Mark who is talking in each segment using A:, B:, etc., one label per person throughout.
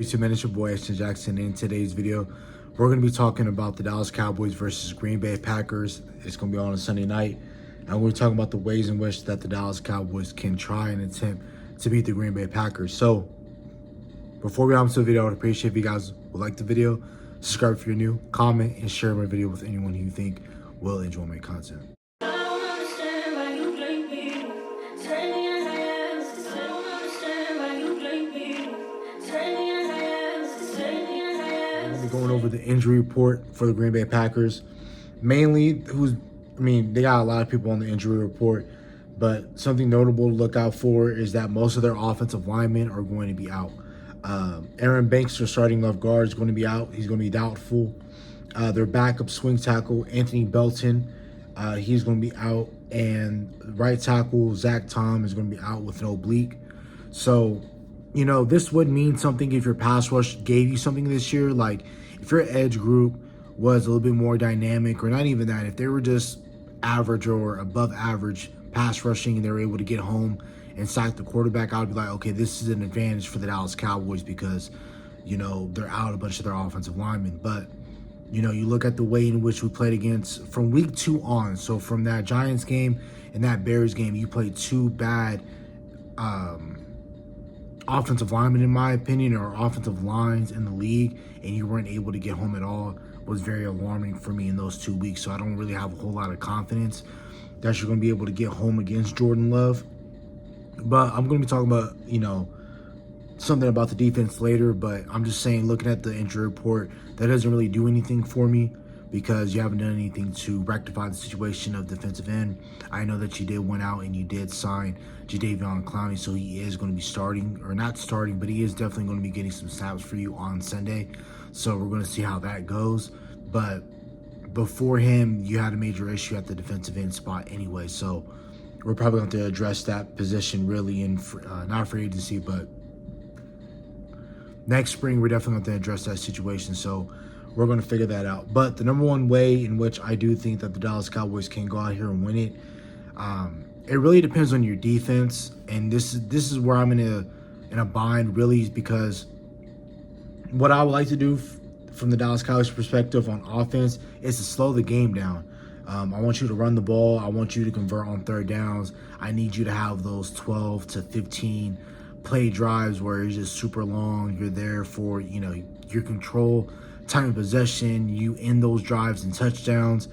A: YouTube, it's your boy Ashton Jackson. In today's video, we're going to be talking about the Dallas Cowboys versus Greenbay Packers. It's going to be on a Sunday night, and we're talking about the ways in which that the Dallas Cowboys can try and attempt to beat the Greenbay Packers. So, before we hop into the video, I would appreciate if you guys would like the video, subscribe if you're new, comment, and share my video with anyone who you think will enjoy my content. Going over the injury report for the Green Bay Packers. Mainly, they got a lot of people on the injury report, but something notable to look out for is that most of their offensive linemen are going to be out. Aaron Banks, their starting left guard, is going to be out. He's going to be doubtful. Their backup swing tackle, Anthony Belton, he's going to be out. And right tackle, Zach Tom, is going to be out with an oblique. So, this would mean something if your pass rush gave you something this year. Like, if your edge group was a little bit more dynamic, or not even that, if they were just average or above average pass rushing and they were able to get home and sack the quarterback, I would be like, okay, this is an advantage for the Dallas Cowboys because, they're out a bunch of their offensive linemen. But, you look at the way in which we played against from week 2 on. So from that Giants game and that Bears game, you played two bad offensive linemen, in my opinion, or offensive lines in the league, and you weren't able to get home at all. Was very alarming for me in those 2 weeks. So I don't really have a whole lot of confidence that you're going to be able to get home against Jordan Love. But I'm going to be talking about, something about the defense later. But I'm just saying, looking at the injury report, that doesn't really do anything for me because you haven't done anything to rectify the situation of defensive end. I know that you did went out and you did sign Jadeveon Clowney, so he is going to be starting, or not starting, but he is definitely going to be getting some snaps for you on Sunday. So we're going to see how that goes. But before him, you had a major issue at the defensive end spot anyway. So we're probably going to have to address that position really in, not free agency, but next spring, we're definitely going to have to address that situation. So we're going to figure that out. But the number one way in which I do think that the Dallas Cowboys can go out here and win it, it really depends on your defense. And this is where I'm in a bind, really, because what I would like to do from the Dallas Cowboys perspective on offense is to slow the game down. I want you to run the ball. I want you to convert on third downs. I need you to have those 12 to 15 play drives where it's just super long. You're there for, your control, time of possession. You end those drives in touchdowns,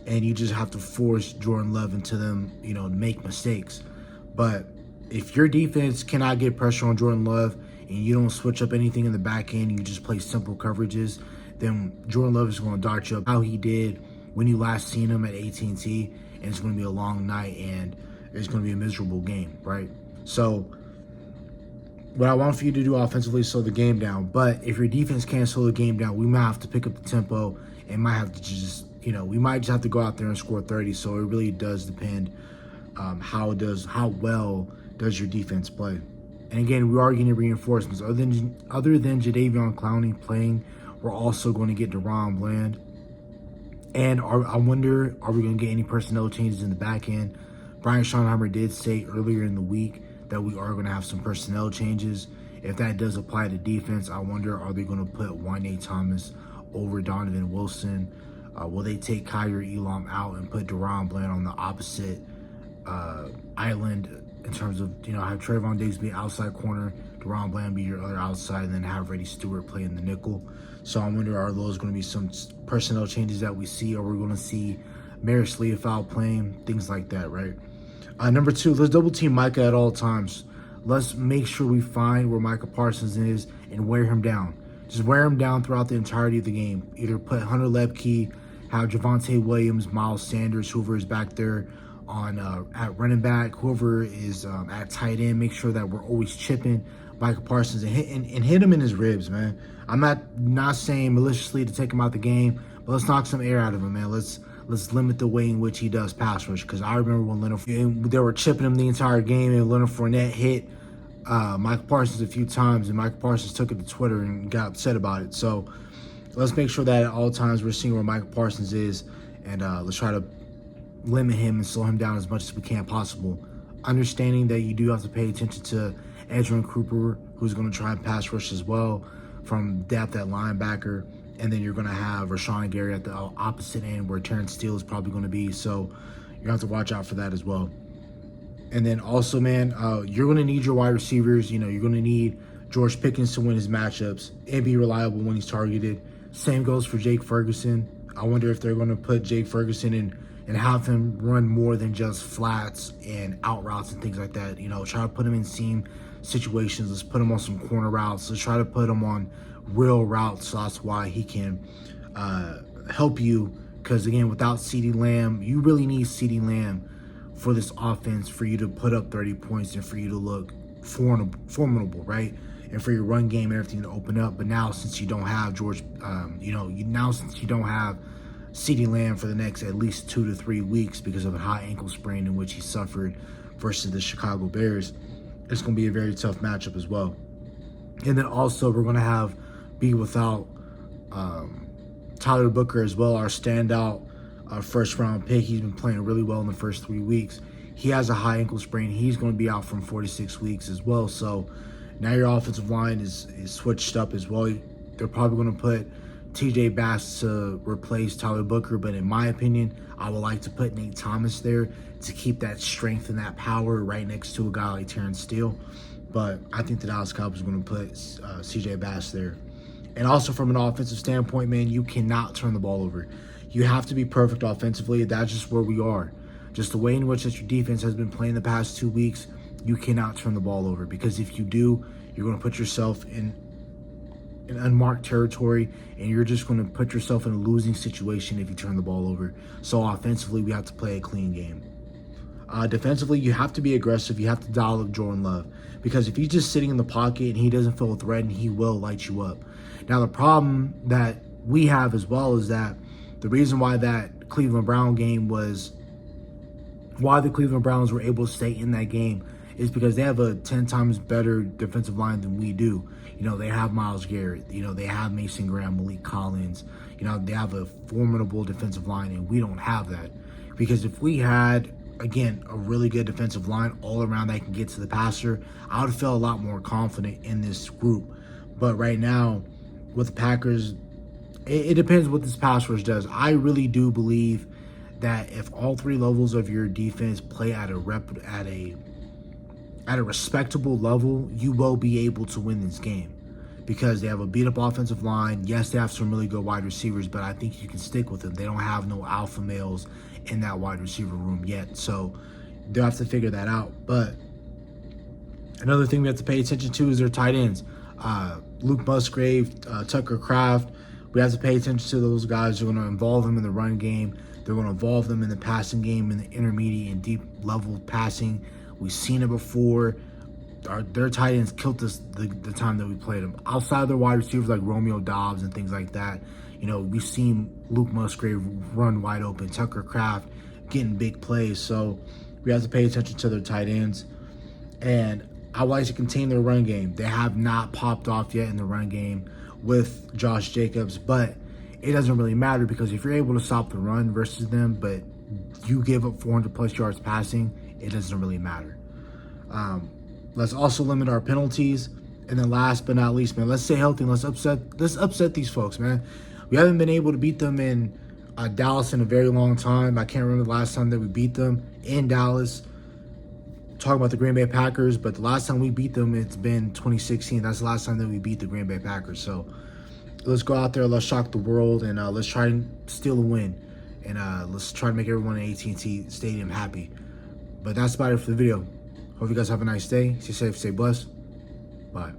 A: and you just have to force Jordan Love into them, to make mistakes. But if your defense cannot get pressure on Jordan Love and you don't switch up anything in the back end, you just play simple coverages, then Jordan Love is going to dart you up how he did when you last seen him at AT&T, and it's going to be a long night, and it's going to be a miserable game, right? So what I want for you to do offensively is slow the game down. But if your defense can't slow the game down, we might have to pick up the tempo and might have to just, we might just have to go out there and score 30. So it really does depend how well does your defense play. And again, we are getting reinforcements. Other than Jadeveon Clowney playing, we're also going to get Deron Bland. And I wonder, are we going to get any personnel changes in the back end? Brian Schottenheimer did say earlier in the week that we are going to have some personnel changes. If that does apply to defense, I wonder, are they going to put Wayne Thomas over Donovan Wilson? Will they take Kyrie Elam out and put Deron Bland on the opposite island in terms of, have Trayvon Diggs be outside corner, Deron Bland be your other outside, and then have Reddy Stewart play in the nickel? So I wonder, are those going to be some personnel changes that we see, or we're going to see Maris Leofau playing, things like that, right? Number 2, let's double team Micah at all times. Let's make sure we find where Micah Parsons is and wear him down. Just wear him down throughout the entirety of the game. Either put Hunter Lepke, have Javonte Williams, Miles Sanders, whoever is back there on at running back, whoever is at tight end. Make sure that we're always chipping Micah Parsons and hit him in his ribs, man. I'm not saying maliciously to take him out the game, but let's knock some air out of him, man. Let's limit the way in which he does pass rush, because I remember when they were chipping him the entire game, and Leonard Fournette hit Micah Parsons a few times, and Micah Parsons took it to Twitter and got upset about it. So let's make sure that at all times we're seeing where Micah Parsons is, and let's try to limit him and slow him down as much as we can possible. Understanding that you do have to pay attention to Edgerrin Cooper, who's going to try and pass rush as well. from depth at linebacker. And then you're going to have Rashawn Gary at the opposite end where Terrence Steele is probably going to be. So you have to watch out for that as well. And then also, man, you're going to need your wide receivers. You know, you're going to need George Pickens to win his matchups and be reliable when he's targeted. Same goes for Jake Ferguson. I wonder if they're going to put Jake Ferguson in and have him run more than just flats and out routes and things like that. You know, try to put him in seam situations. Let's put him on some corner routes. Let's try to put him on real routes. So that's why he can help you. Because, again, without CeeDee Lamb, you really need CeeDee Lamb for this offense for you to put up 30 points and for you to look formidable, right? And for your run game and everything to open up. But now, since you don't have since you don't have CeeDee Lamb for the next at least 2 to 3 weeks because of a high ankle sprain in which he suffered versus the Chicago Bears, it's going to be a very tough matchup as well. And then also we're going to be without Tyler Booker as well, our standout first round pick. He's been playing really well in the first 3 weeks. He has a high ankle sprain. He's going to be out from 4 to 6 weeks as well. So now your offensive line is switched up as well. They're probably going to put TJ Bass to replace Tyler Booker, but in my opinion, I would like to put Nate Thomas there to keep that strength and that power right next to a guy like Terrence Steele. But I think the Dallas Cowboys are going to put CJ Bass there. And also from an offensive standpoint, man, you cannot turn the ball over. You have to be perfect offensively. That's just where we are. Just the way in which your defense has been playing the past 2 weeks, you cannot turn the ball over. Because if you do, you're going to put yourself in unmarked territory, and you're just going to put yourself in a losing situation if you turn the ball over. So offensively, we have to play a clean game. Defensively, you have to be aggressive. You have to dial up Jordan Love. Because if he's just sitting in the pocket and he doesn't feel a threat, and he will light you up. Now, the problem that we have as well is that the reason why that Cleveland Brown game was, why the Cleveland Browns were able to stay in that game is because they have a 10 times better defensive line than we do. You know, they have Myles Garrett. You know, they have Mason Graham, Malik Collins. You know, they have a formidable defensive line, and we don't have that. Because if we had, again, a really good defensive line all around that can get to the passer, I would feel a lot more confident in this group. But right now, with the Packers, it depends what this pass rush does. I really do believe that if all 3 levels of your defense play at a respectable level, you will be able to win this game because they have a beat-up offensive line. Yes, they have some really good wide receivers, but I think you can stick with them. They don't have no alpha males in that wide receiver room yet, so they'll have to figure that out. But another thing we have to pay attention to is their tight ends. Luke Musgrave, Tucker Kraft. We have to pay attention to those guys. They're going to involve them in the run game. They're going to involve them in the passing game, in the intermediate and deep level passing. We've seen it before. Their tight ends killed us the time that we played them. Outside of their wide receivers like Romeo Doubs and things like that, you know, we've seen Luke Musgrave run wide open, Tucker Kraft getting big plays. So we have to pay attention to their tight ends. And I would like to contain their run game. They have not popped off yet in the run game with Josh Jacobs, but it doesn't really matter because if you're able to stop the run versus them, but you give up 400 plus yards passing, it doesn't really matter. Let's also limit our penalties. And then last but not least, man, let's stay healthy and let's upset these folks, man. We haven't been able to beat them in Dallas in a very long time. I can't remember the last time that we beat them in Dallas. Talking about the Green Bay Packers, but the last time we beat them, it's been 2016. That's the last time that we beat the Green Bay Packers. So let's go out there, let's shock the world, and let's try and steal a win. And let's try to make everyone at AT&T Stadium happy. But that's about it for the video. Hope you guys have a nice day. Stay safe, stay blessed. Bye.